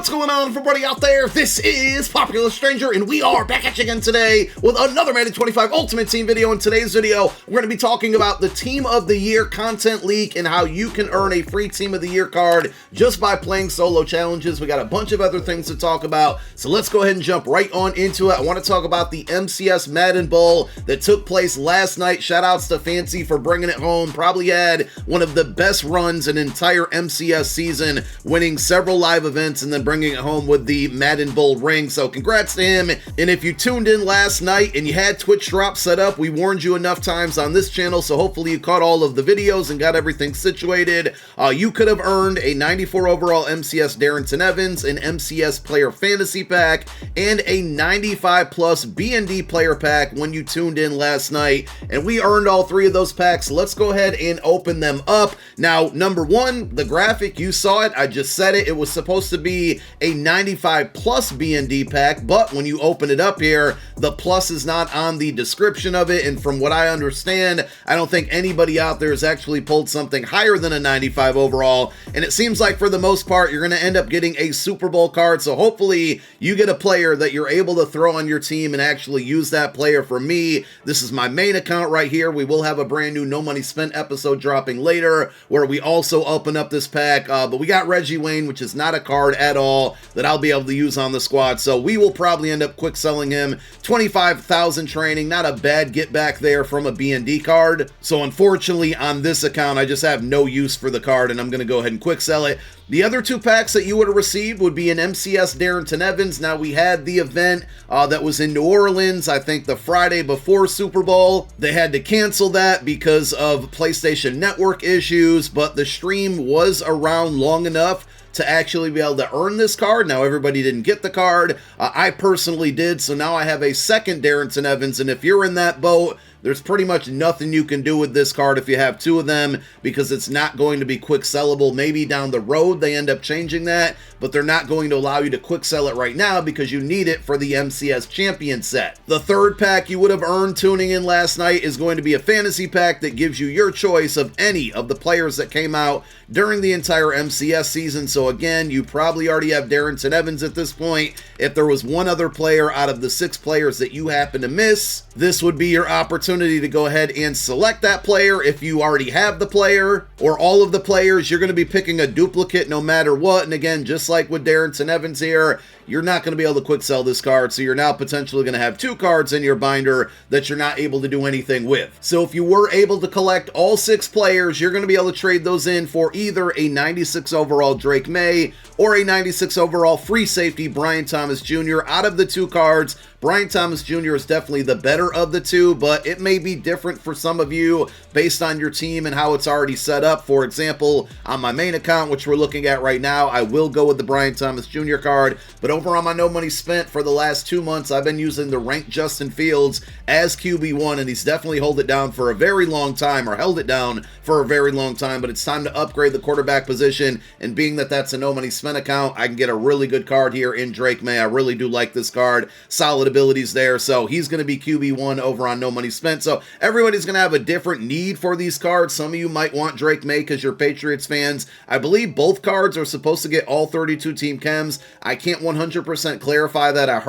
What's going on, everybody out there? This is Popular Stranger, and we are back at you again today with another Madden 25 Ultimate Team video. In today's video, we're going to be talking about the Team of the Year content leak and how you can earn a free Team of the Year card just by playing solo challenges. We got a bunch of other things to talk about, so let's go ahead and jump right on into it. I want to talk about the MCS Madden Bowl that took place last night. Shout outs to Fancy for bringing it home. Probably had one of the best runs in entire MCS season, winning several live events and then bringing it home with the Madden Bowl ring. So congrats to him. And if you tuned in last night and you had Twitch drop set up, we warned you enough times on this channel, so hopefully you caught all of the videos and got everything situated. You could have earned a 94 overall MCS Darrington Evans, an MCS player fantasy pack, and a 95 plus B&D player pack when you tuned in last night, and we earned all three of those packs. Let's go ahead and open them up. Now, number one, the graphic, you saw it, I just said it, it was supposed to be a 95 plus B&D pack, but when you open it up here, the plus is not on the description of it, and from what I understand, I don't think anybody out there has actually pulled something higher than a 95 overall, and it seems like for the most part, you're going to end up getting a Super Bowl card, so hopefully you get a player that you're able to throw on your team and actually use that player. For me, this is my main account right here. We will have a brand new No Money Spent episode dropping later, where we also open up this pack, but we got Reggie Wayne, which is not a card at all that I'll be able to use on the squad, so we will probably end up quick selling him. 25,000 training, not a bad get back there from a B&D card. So unfortunately on this account, I just have no use for the card, and I'm going to go ahead and quick sell it. The other two packs that you would have received would be an MCS Darrington Evans. Now, we had the event that was in New Orleans, I think the Friday before Super Bowl. They had to cancel that because of PlayStation Network issues, but the stream was around long enough to actually be able to earn this card. Now, everybody didn't get the card. I personally did, so now I have a second Darrington Evans, and if you're in that boat, there's pretty much nothing you can do with this card if you have two of them, because it's not going to be quick sellable. Maybe down the road they end up changing that, but they're not going to allow you to quick sell it right now because you need it for the MCS Champion set. The third pack you would have earned tuning in last night is going to be a fantasy pack that gives you your choice of any of the players that came out during the entire MCS season. So again, you probably already have Darrington Evans at this point. If there was one other player out of the 6 players that you happen to miss, this would be your opportunity to go ahead and select that player. If you already have the player or all of the players, you're going to be picking a duplicate no matter what. And again, just like with Darrington Evans here, you're not going to be able to quick sell this card, so you're now potentially going to have 2 cards in your binder that you're not able to do anything with. So if you were able to collect all 6 players, you're going to be able to trade those in for either a 96 overall Drake May or a 96 overall free safety Brian Thomas Jr. Out of the 2 cards, Brian Thomas Jr. is definitely the better of the 2, but it may be different for some of you based on your team and how it's already set up. For example, on my main account, which we're looking at right now, I will go with the Brian Thomas Jr. card, but over on my No Money Spent for the last 2 months, I've been using the ranked Justin Fields as QB1, and he's definitely held it down for a very long time, but it's time to upgrade the quarterback position, and being that that's a No Money Spent account, I can get a really good card here in Drake May. I really do like this card. Solid abilities there, so he's going to be QB1 over on No Money Spent. So everybody's going to have a different need for these cards. Some of you might want Drake May because you're Patriots fans. I believe both cards are supposed to get all 32 team chems. I can't 100% clarify that. I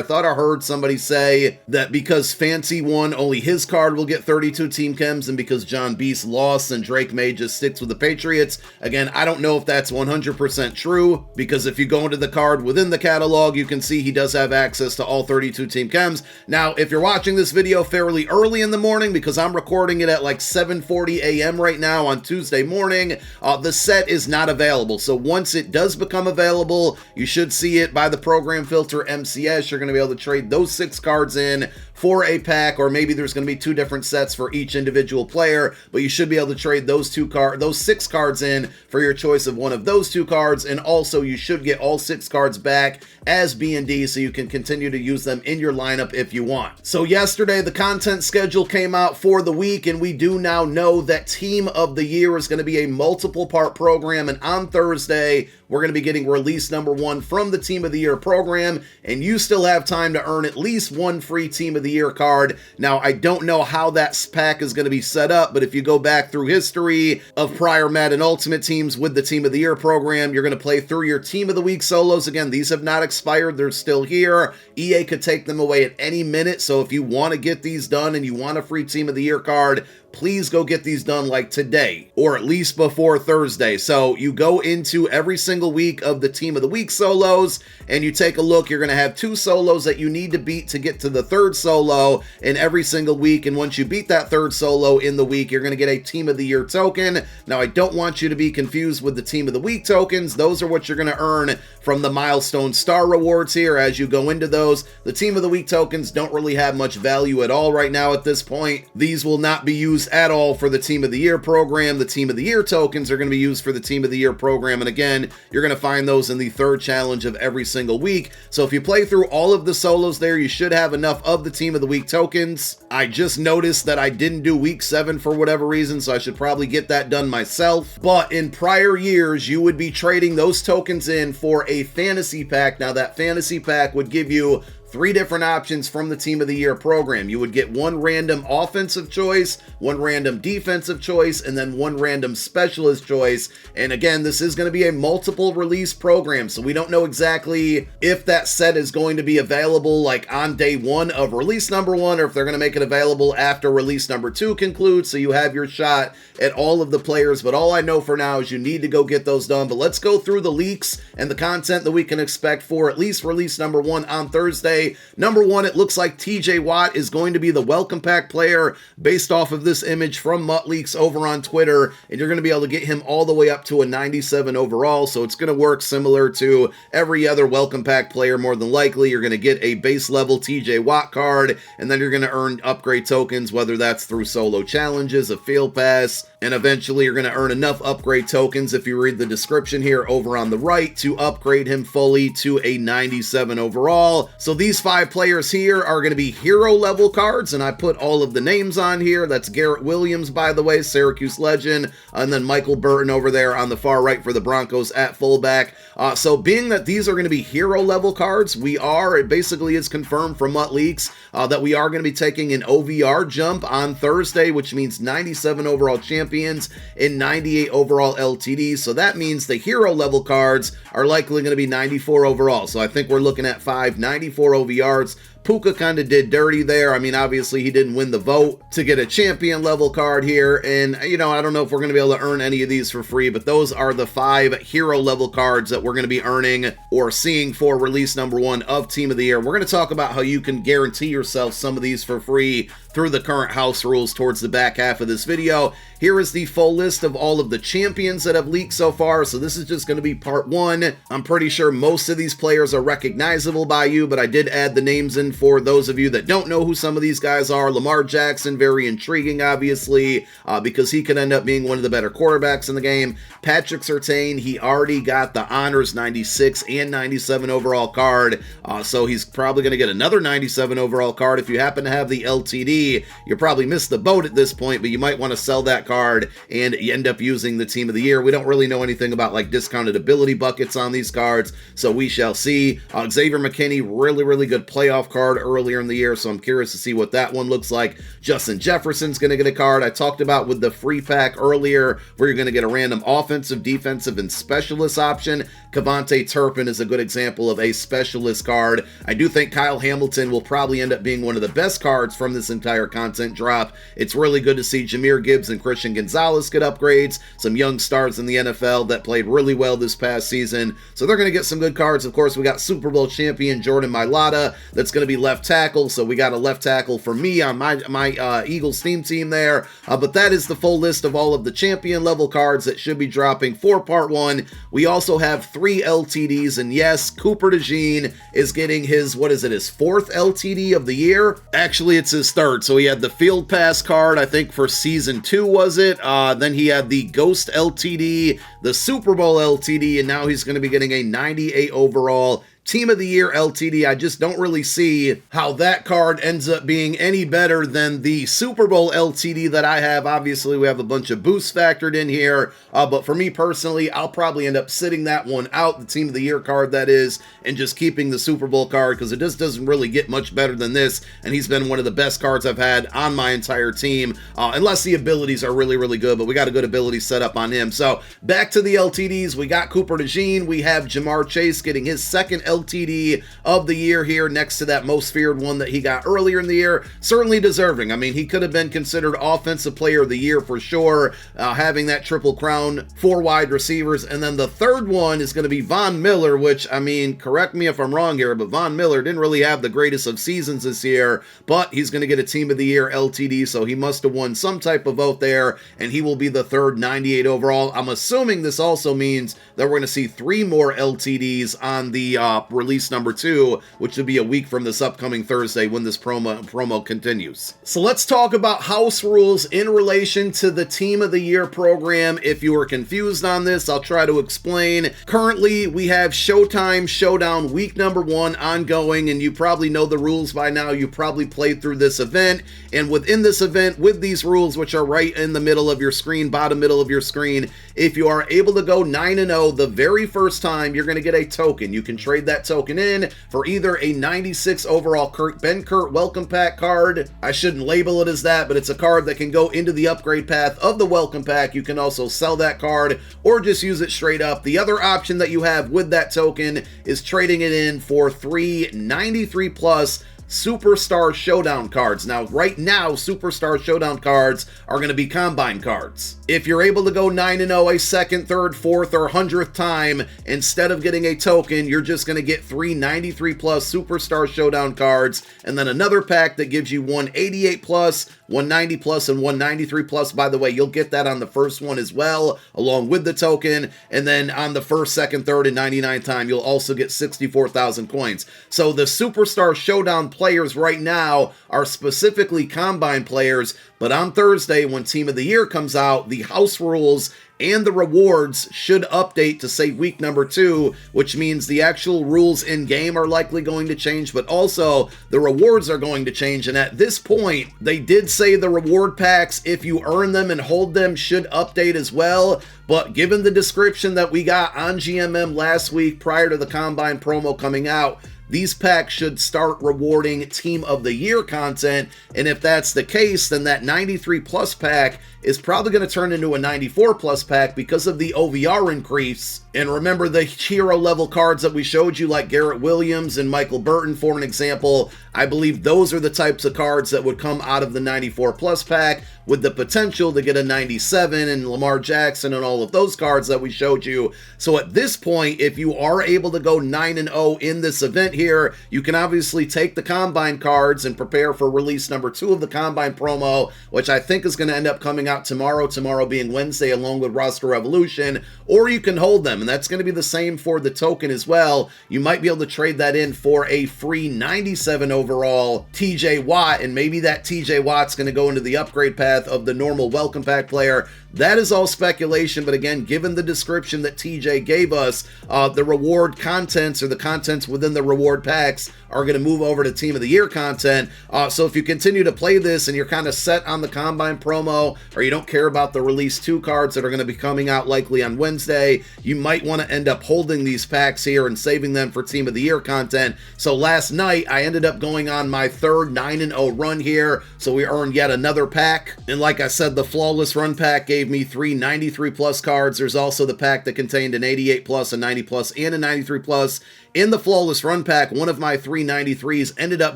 thought I heard somebody say that because Fancy won, only his card will get 32 team chems, and because John Beast lost, and Drake May just sticks with the Patriots. Again, I don't know if that's 100% true, because if you go into the card within the catalog, you can see he does have access to all 32 team chems. Now, if you're watching this video fairly early in the morning, because I'm recording it at like 7:40 a.m. right now on Tuesday morning, the set is not available. So once it does become available, you should see it by the program filter MCS. You're going to be able to trade those 6 cards in for a pack, or maybe there's going to be 2 different sets for each individual player, but you should be able to trade those 6 cards in for your choice of one of those 2 cards, and also you should get all 6 cards back as B&D so you can continue to use them in your lineup if you want. So yesterday, the content schedule came out for the week, and we do now know that Team of the Year is going to be a multiple part program, and on Thursday, we're going to be getting release number 1 from the Team of the Year program, and you still have time to earn at least one free Team of the Year card. Now, I don't know how that pack is going to be set up, but if you go back through history of prior Madden Ultimate teams with the Team of the Year program, you're going to play through your Team of the Week solos. Again, these have not expired. They're still here. EA could take them away at any minute, so if you want to get these done and you want a free Team of the Year card, please go get these done like today, or at least before Thursday. So you go into every single week of the Team of the Week solos, and you take a look. You're going to have 2 solos that you need to beat to get to the 3rd solo in every single week, and once you beat that 3rd solo in the week, you're going to get a Team of the Year token. Now, I don't want you to be confused with the Team of the Week tokens. Those are what you're going to earn from the milestone star rewards here as you go into those. The Team of the Week tokens don't really have much value at all right now at this point. These will not be used at all for the Team of the Year program. The Team of the Year tokens are going to be used for the Team of the Year program, and again, you're going to find those in the 3rd challenge of every single week. So if you play through all of the solos there, you should have enough of the Team of the Week tokens. I just noticed that I didn't do week 7 for whatever reason, so I should probably get that done myself. But in prior years, you would be trading those tokens in for a fantasy pack. Now, that fantasy pack would give you 3 different options from the Team of the Year program. You would get 1 random offensive choice, 1 random defensive choice, and then 1 random specialist choice. And again, this is going to be a multiple release program, so we don't know exactly if that set is going to be available like on day 1 of release number 1, or if they're going to make it available after release number 2 concludes, so you have your shot at all of the players. But all I know for now is you need to go get those done. But let's go through the leaks and the content that we can expect for at least release number 1 on Thursday. Number 1, it looks like TJ Watt is going to be the welcome pack player based off of this image from Mutt Leaks over on Twitter, and you're going to be able to get him all the way up to a 97 overall, so it's going to work similar to every other welcome pack player. More than likely, you're going to get a base level TJ Watt card, and then you're going to earn upgrade tokens, whether that's through solo challenges, a field pass, and eventually you're going to earn enough upgrade tokens, if you read the description here over on the right, to upgrade him fully to a 97 overall. So these 5 players here are going to be hero level cards, and I put all of the names on here. That's Garrett Williams, by the way, Syracuse legend, and then Michael Burton over there on the far right for the Broncos at fullback. So being that these are going to be hero level cards, it basically is confirmed from Mutt Leaks that we are going to be taking an OVR jump on Thursday, which means 97 overall champions and 98 overall LTDs. So that means the hero level cards are likely going to be 94 overall. So I think we're looking at 5 94 OVRs. Puka kind of did dirty there. I mean, obviously he didn't win the vote to get a champion level card here, and I don't know if we're going to be able to earn any of these for free, but those are the 5 hero level cards that we're going to be earning or seeing for release number 1 of Team of the Year. We're going to talk about how you can guarantee yourself some of these for free through the current house rules towards the back half of this video. Here is the full list of all of the champions that have leaked so far, so this is just going to be part 1. I'm pretty sure most of these players are recognizable by you, but I did add the names in for those of you that don't know who some of these guys are. Lamar Jackson, very intriguing, obviously, because he could end up being one of the better quarterbacks in the game. Patrick Surtain, he already got the honors 96 and 97 overall card, so he's probably going to get another 97 overall card. If you happen to have the LTD, you probably missed the boat at this point, but you might want to sell that card and you end up using the Team of the Year. We don't really know anything about like discounted ability buckets on these cards, so we shall see. Xavier McKinney, really good playoff card earlier in the year, so I'm curious to see what that one looks like. Justin Jefferson's going to get a card. I talked about with the free pack earlier where you're going to get a random offensive, defensive, and specialist option. Kavontae Turpin is a good example of a specialist card. I do think Kyle Hamilton will probably end up being one of the best cards from this entire content drop. It's really good to see Jahmyr Gibbs and Christian Gonzalez get upgrades, some young stars in the NFL that played really well this past season, so they're going to get some good cards. Of course, we got Super Bowl champion Jordan Mailata that's going to be left tackle, so we got a left tackle for me on my Eagles team there, but that is the full list of all of the champion level cards that should be dropping for part 1. We also have 3 LTDs, and yes, Cooper DeJean is getting his 4th LTD of the year. Actually, it's his 3rd, so he had the Field Pass card, I think for Season 2, was it? Then he had the Ghost LTD, the Super Bowl LTD, and now he's going to be getting a 98 overall Team of the Year LTD, I just don't really see how that card ends up being any better than the Super Bowl LTD that I have. Obviously, we have a bunch of boosts factored in here, but for me personally, I'll probably end up sitting that one out, the Team of the Year card that is, and just keeping the Super Bowl card, because it just doesn't really get much better than this, and he's been one of the best cards I've had on my entire team, unless the abilities are really, really good, but we got a good ability set up on him. So back to the LTDs, we got Cooper DeJean, we have Jamar Chase getting his second LTD of the year here, next to that most feared one that he got earlier in the year. Certainly deserving. I mean, he could have been considered Offensive Player of the Year for sure, having that triple crown, 4 wide receivers. And then the third one is going to be Von Miller, which, I mean, correct me if I'm wrong here, but Von Miller didn't really have the greatest of seasons this year, but he's going to get a Team of the Year LTD, so he must have won some type of vote there, and he will be the third 98 overall. I'm assuming this also means that we're going to see 3 more LTDs on the release number 2, which would be a week from this upcoming Thursday when this promo continues. So let's talk about house rules in relation to the Team of the Year program. If you were confused on this, I'll try to explain. Currently, we have Showtime Showdown week number 1 ongoing, and you probably know the rules by now. You probably played through this event, and within this event, with these rules, which are right in the middle of your screen, bottom middle of your screen, if you are able to go 9-0 the very first time, you're going to get a token. You can trade that token in for either a 96 overall Ben Kurt Welcome Pack card. I shouldn't label it as that, but it's a card that can go into the upgrade path of the Welcome Pack. You can also sell that card or just use it straight up. The other option that you have with that token is trading it in for 3 93 plus Superstar Showdown cards. Now, right now, Superstar Showdown cards are going to be Combine cards. If you're able to go 9-0 a second, third, fourth, or 100th time, instead of getting a token, you're just going to get 3 93 plus Superstar Showdown cards, and then another pack that gives you 188 plus, 190 plus, and 193 plus. By the way, you'll get that on the first one as well, along with the token, and then on the first, second, third, and 99 time, you'll also get 64,000 coins. So the Superstar Showdown players right now are specifically Combine players, but on Thursday, when Team of the Year comes out, the house rules and the rewards should update to say week number 2, which means the actual rules in game are likely going to change, but also the rewards are going to change. And at this point, they did say the reward packs, if you earn them and hold them, should update as well. But given the description that we got on GMM last week prior to the Combine promo coming out, these packs should start rewarding Team of the Year content, and if that's the case, then that 93 plus pack is probably going to turn into a 94 plus pack because of the OVR increase. And remember the hero level cards that we showed you, like Garrett Williams and Michael Burton, for an example. I believe those are the types of cards that would come out of the 94 plus pack, with the potential to get a 97 and Lamar Jackson and all of those cards that we showed you. So at this point, if you are able to go 9-0 in this event here, you can obviously take the Combine cards and prepare for release number 2 of the Combine promo, which I think is going to end up coming out tomorrow being Wednesday, along with Roster Revolution, or you can hold them, and that's going to be the same for the token as well. You might be able to trade that in for a free 97 overall TJ Watt, and maybe that TJ Watt's going to go into the upgrade path of the normal Welcome Pack player. That is all speculation, but again, given the description that TJ gave us, the reward contents, or the contents within the reward packs, are going to move over to Team of the Year content. So if you continue to play this and you're kind of set on the Combine promo, or you don't care about the release 2 cards that are going to be coming out likely on Wednesday, you might want to end up holding these packs here and saving them for Team of the Year content. So last night, I ended up going on my third 9-0 run here, so we earned yet another pack. And like I said, the Flawless Run pack gave me 3 93 plus cards. There's also the pack that contained an 88 plus, a 90 plus, and a 93 plus. In the Flawless Run pack, one of my 3 93s ended up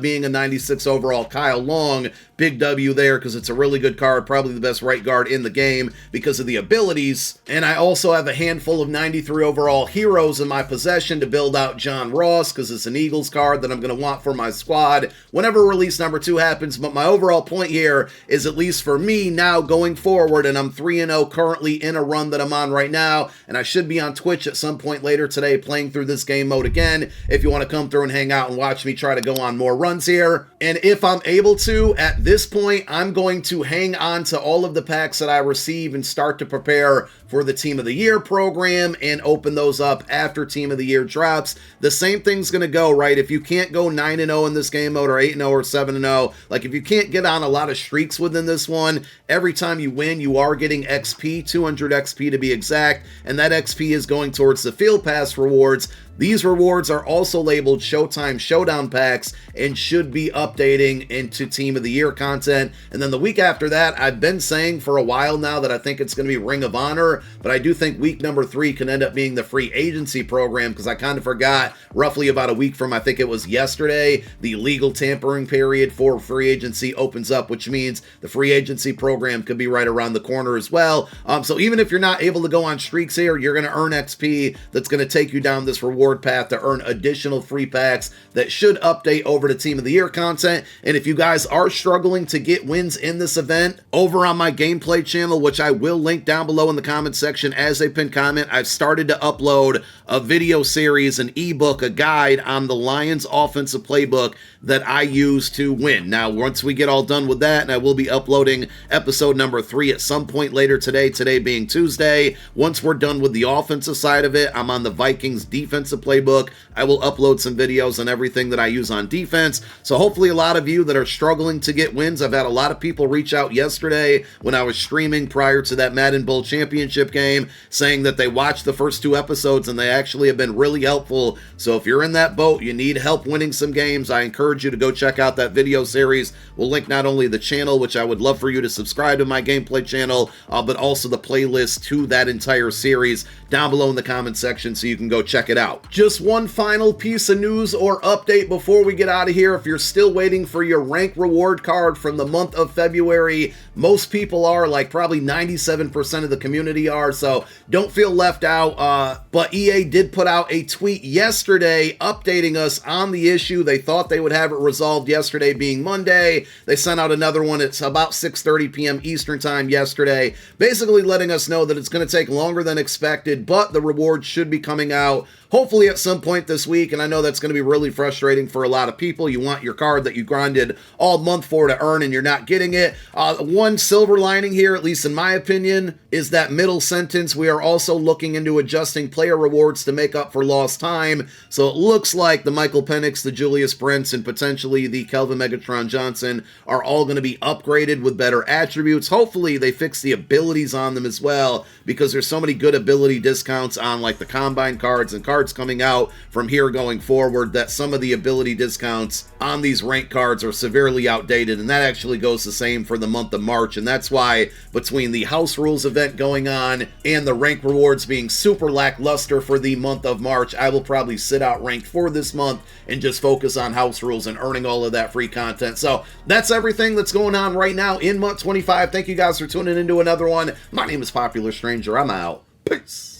being a 96 overall Kyle Long. Big W there, because it's a really good card, probably the best right guard in the game because of the abilities. And I also have a handful of 93 overall heroes in my possession to build out John Ross, because it's an Eagles card that I'm going to want for my squad whenever release number 2 happens. But my overall point here is, at least for me now going forward, and I'm 3-0 currently in a run that I'm on right now, and I should be on Twitch at some point later today playing through this game mode again, if you want to come through and hang out and watch me try to go on more runs here. And if I'm able to, at this point, I'm going to hang on to all of the packs that I receive and start to prepare for the Team of the Year program and open those up after Team of the Year drops. The same thing's going to go, right? If you can't go 9-0 in this game mode, or 8-0 or 7-0, like if you can't get on a lot of streaks within this one, every time you win, you are getting XP, 200 XP to be exact, and that XP is going towards the Field Pass rewards. These rewards are also labeled Showtime Showdown Packs and should be updating into Team of the Year content. And then the week after that, I've been saying for a while now that I think it's going to be Ring of Honor, but I do think week number 3 can end up being the free agency program, because I kind of forgot roughly about a week from, I think it was yesterday, the legal tampering period for free agency opens up, which means the free agency program could be right around the corner as well. So even if you're not able to go on streaks here, you're going to earn XP that's going to take you down this reward path to earn additional free packs that should update over to Team of the Year content. And if you guys are struggling to get wins in this event, over on my gameplay channel, which I will link down below in the comment section as a pinned comment, I've started to upload a video series, an ebook, a guide on the Lions offensive playbook that I use to win. Now, once we get all done with that, and I will be uploading episode number 3 at some point later today being Tuesday. Once we're done with the offensive side of it, I'm on the Vikings defensive playbook. I will upload some videos on everything that I use on defense. So hopefully a lot of you that are struggling to get wins, I've had a lot of people reach out yesterday when I was streaming prior to that Madden Bowl championship game, saying that they watched the first 2 episodes and they actually have been really helpful. So if you're in that boat, you need help winning some games, I encourage you to go check out that video series. We'll link not only the channel, which I would love for you to subscribe to my gameplay channel, but also the playlist to that entire series down below in the comment section so you can go check it out. Just one final piece of news or update before we get out of here. If you're still waiting for your rank reward card from the month of February, most people are, like probably 97% of the community are, so don't feel left out. But EA did put out a tweet yesterday updating us on the issue. They thought they would have it resolved yesterday being Monday. They sent out another one. It's about 6:30 p.m. Eastern time yesterday, basically letting us know that it's going to take longer than expected, but the reward should be coming out hopefully at some point this week. And I know that's going to be really frustrating for a lot of people. You want your card that you grinded all month for to earn and you're not getting it. One silver lining here, at least in my opinion, is that middle sentence. We are also looking into adjusting player rewards to make up for lost time. So it looks like the Michael Penix, the Julius Brents, and potentially the Kelvin Megatron Johnson are all going to be upgraded with better attributes. Hopefully they fix the abilities on them as well, because there's so many good ability discounts on like the Combine cards and cards coming out from here going forward that some of the ability discounts on these rank cards are severely outdated, and that actually goes the same for the month of March. And that's why between the House Rules event going on and the rank rewards being super lackluster for the month of March, I will probably sit out ranked for this month and just focus on House Rules and earning all of that free content. So that's everything that's going on right now in month 25. Thank you guys for tuning into another one. My name is Popular Stranger. I'm out. Peace.